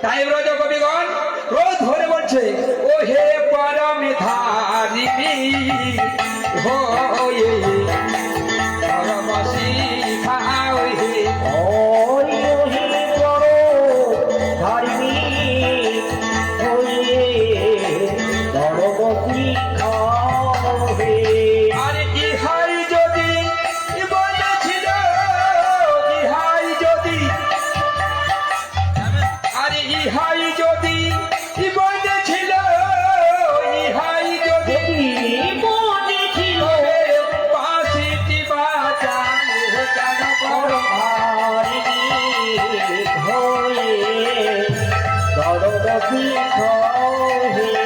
তাই ব্রজ কবিগণ ক্রোধ ধরে বলছে ও হে পরমেধারিণী হয়ে পরমশি খাও হে ওরে ওহে বড় ধারিণী হয়ে ধর্মপতি খাও হে। আরে ইহাই যদি বলেছিল ইহাই যদি আরে ইহাই যদি বলেছিল ইহাই যদি মনে ছিল পাঁচিটি বাজায় কেন করো ধারিণী হয়ে ধর্মপতি খাও হে।